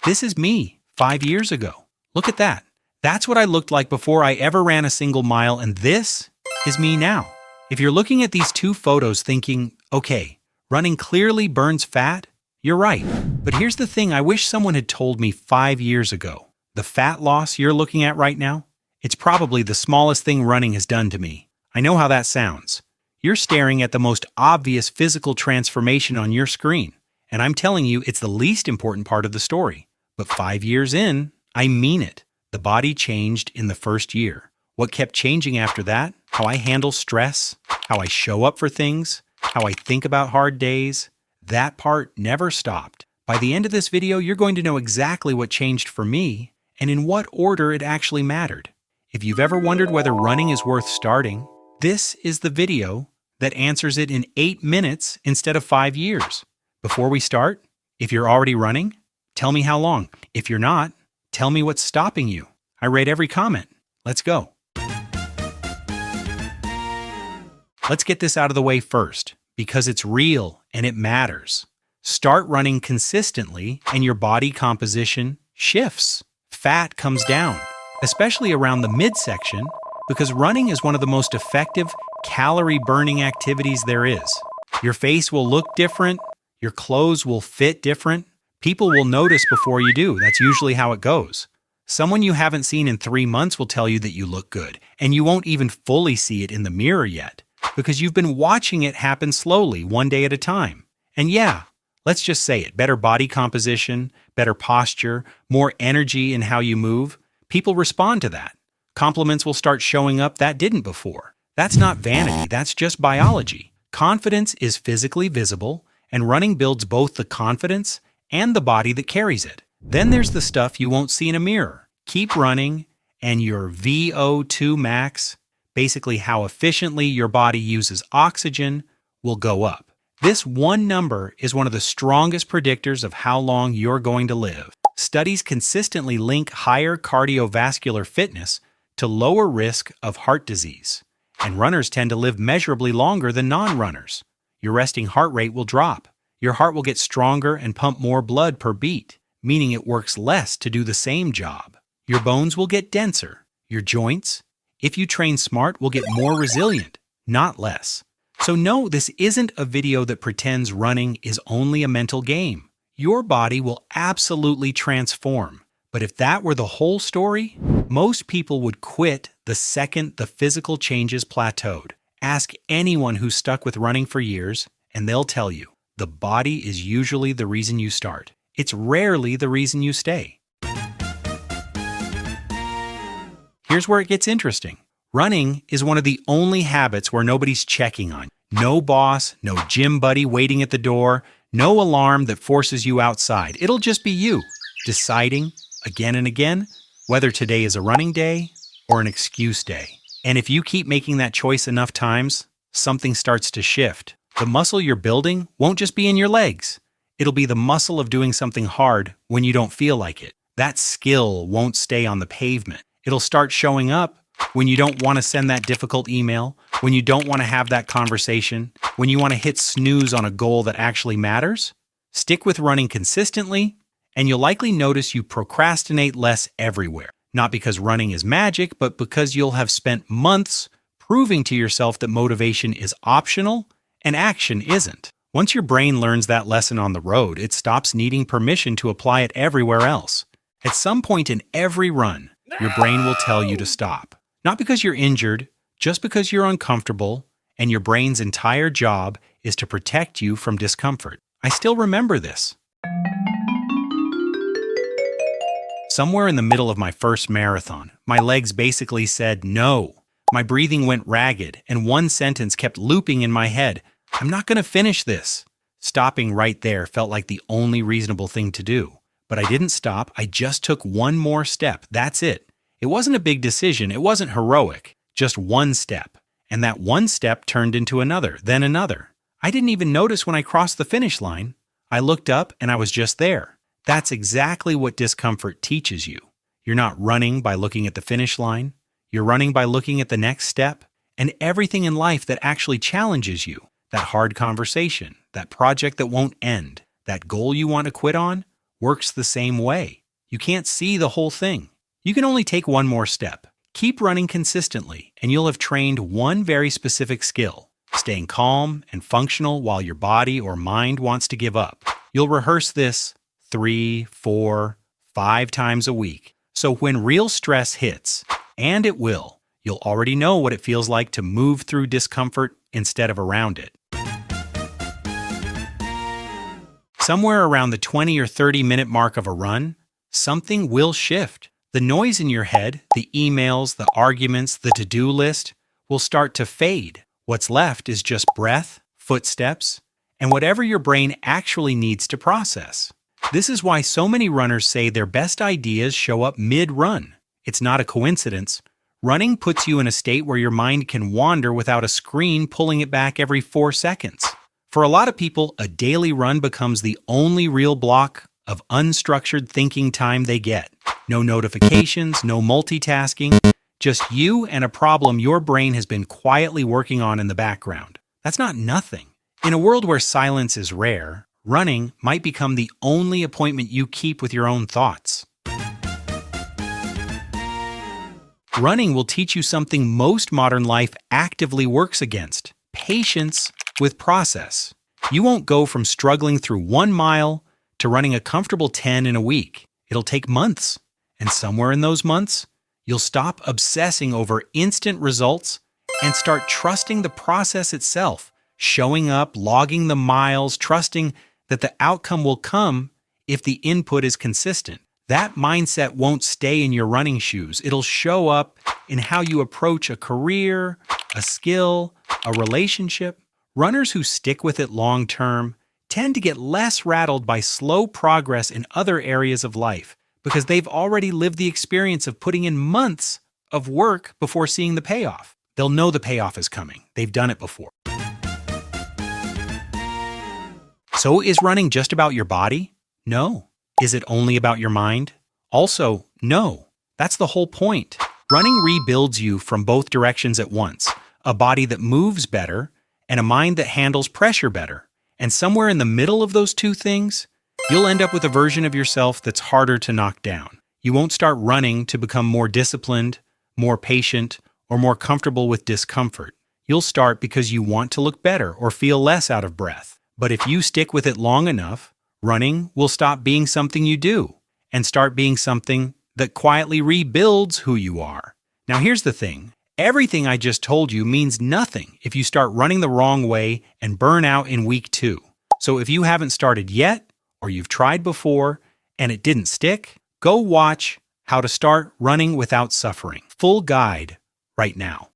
This is me 5 years ago. Look at that. That's what I looked like before I ever ran a single mile, and this is me now. If you're looking at these two photos thinking, okay, running clearly burns fat, you're right. But here's the thing I wish someone had told me 5 years ago. The fat loss you're looking at right now, it's probably the smallest thing running has done to me. I know how that sounds. You're staring at the most obvious physical transformation on your screen, and I'm telling you it's the least important part of the story. But 5 years in, I mean it. The body changed in the first year. What kept changing after that? How I handle stress, how I show up for things, how I think about hard days. That part never stopped. By the end of this video, you're going to know exactly what changed for me and in what order it actually mattered. If you've ever wondered whether running is worth starting, this is the video that answers it in 8 minutes instead of 5 years. Before we start, if you're already running, tell me how long. If you're not, tell me what's stopping you. I read every comment. Let's go. Let's get this out of the way first, because it's real and it matters. Start running consistently and your body composition shifts. Fat comes down, especially around the midsection, because running is one of the most effective calorie-burning activities there is. Your face will look different, your clothes will fit different, people will notice before you do. That's usually how it goes. Someone you haven't seen in 3 months will tell you that you look good, and you won't even fully see it in the mirror yet, because you've been watching it happen slowly, one day at a time. And yeah, let's just say it, better body composition, better posture, more energy in how you move. People respond to that. Compliments will start showing up that didn't before. That's not vanity, that's just biology. Confidence is physically visible, and running builds both the confidence and the body that carries it. Then there's the stuff you won't see in a mirror. Keep running, and your VO2 max, basically how efficiently your body uses oxygen, will go up. This one number is one of the strongest predictors of how long you're going to live. Studies consistently link higher cardiovascular fitness to lower risk of heart disease, and runners tend to live measurably longer than non-runners. Your resting heart rate will drop. Your heart will get stronger and pump more blood per beat, meaning it works less to do the same job. Your bones will get denser. Your joints, if you train smart, will get more resilient, not less. So no, this isn't a video that pretends running is only a mental game. Your body will absolutely transform. But if that were the whole story, most people would quit the second the physical changes plateaued. Ask anyone who's stuck with running for years, and they'll tell you, the body is usually the reason you start. It's rarely the reason you stay. Here's where it gets interesting. Running is one of the only habits where nobody's checking on you. No boss, no gym buddy waiting at the door, no alarm that forces you outside. It'll just be you, deciding again and again whether today is a running day or an excuse day. And if you keep making that choice enough times, something starts to shift. The muscle you're building won't just be in your legs. It'll be the muscle of doing something hard when you don't feel like it. That skill won't stay on the pavement. It'll start showing up when you don't want to send that difficult email, when you don't want to have that conversation, when you want to hit snooze on a goal that actually matters. Stick with running consistently, and you'll likely notice you procrastinate less everywhere. Not because running is magic, but because you'll have spent months proving to yourself that motivation is optional and action isn't. Once your brain learns that lesson on the road, it stops needing permission to apply it everywhere else. At some point in every run, your brain will tell you to stop. Not because you're injured, just because you're uncomfortable, and your brain's entire job is to protect you from discomfort. I still remember this. Somewhere in the middle of my first marathon, my legs basically said no. My breathing went ragged, and one sentence kept looping in my head. I'm not going to finish this. Stopping right there felt like the only reasonable thing to do. But I didn't stop. I just took one more step. That's it. It wasn't a big decision. It wasn't heroic. Just one step. And that one step turned into another, then another. I didn't even notice when I crossed the finish line. I looked up and I was just there. That's exactly what discomfort teaches you. You're not running by looking at the finish line. You're running by looking at the next step and everything in life that actually challenges you. That hard conversation, that project that won't end, that goal you want to quit on. works the same way. You can't see the whole thing. You can only take one more step. Keep running consistently, and you'll have trained one very specific skill, staying calm and functional while your body or mind wants to give up. You'll rehearse this 3, 4, 5 times a week. So when real stress hits, and it will, you'll already know what it feels like to move through discomfort instead of around it. Somewhere around the 20 or 30-minute mark of a run, something will shift. The noise in your head, the emails, the arguments, the to-do list, will start to fade. What's left is just breath, footsteps, and whatever your brain actually needs to process. This is why so many runners say their best ideas show up mid-run. It's not a coincidence. Running puts you in a state where your mind can wander without a screen pulling it back every 4 seconds. For a lot of people, a daily run becomes the only real block of unstructured thinking time they get. No notifications, no multitasking, just you and a problem your brain has been quietly working on in the background. That's not nothing. In a world where silence is rare, running might become the only appointment you keep with your own thoughts. Running will teach you something most modern life actively works against: patience with process. You won't go from struggling through 1 mile to running a comfortable 10 in a week. It'll take months. And somewhere in those months, you'll stop obsessing over instant results and start trusting the process itself, showing up, logging the miles, trusting that the outcome will come if the input is consistent. That mindset won't stay in your running shoes. It'll show up in how you approach a career, a skill, a relationship. Runners who stick with it long term tend to get less rattled by slow progress in other areas of life because they've already lived the experience of putting in months of work before seeing the payoff. They'll know the payoff is coming. They've done it before. So is running just about your body? No. Is it only about your mind? Also, no. That's the whole point. Running rebuilds you from both directions at once. A body that moves better and a mind that handles pressure better. And somewhere in the middle of those two things, you'll end up with a version of yourself that's harder to knock down. You won't start running to become more disciplined, more patient, or more comfortable with discomfort. You'll start because you want to look better or feel less out of breath. But if you stick with it long enough, running will stop being something you do and start being something that quietly rebuilds who you are. Now here's the thing. Everything I just told you means nothing if you start running the wrong way and burn out in week 2. So if you haven't started yet, or you've tried before and it didn't stick, go watch How to Start Running Without Suffering. Full guide right now.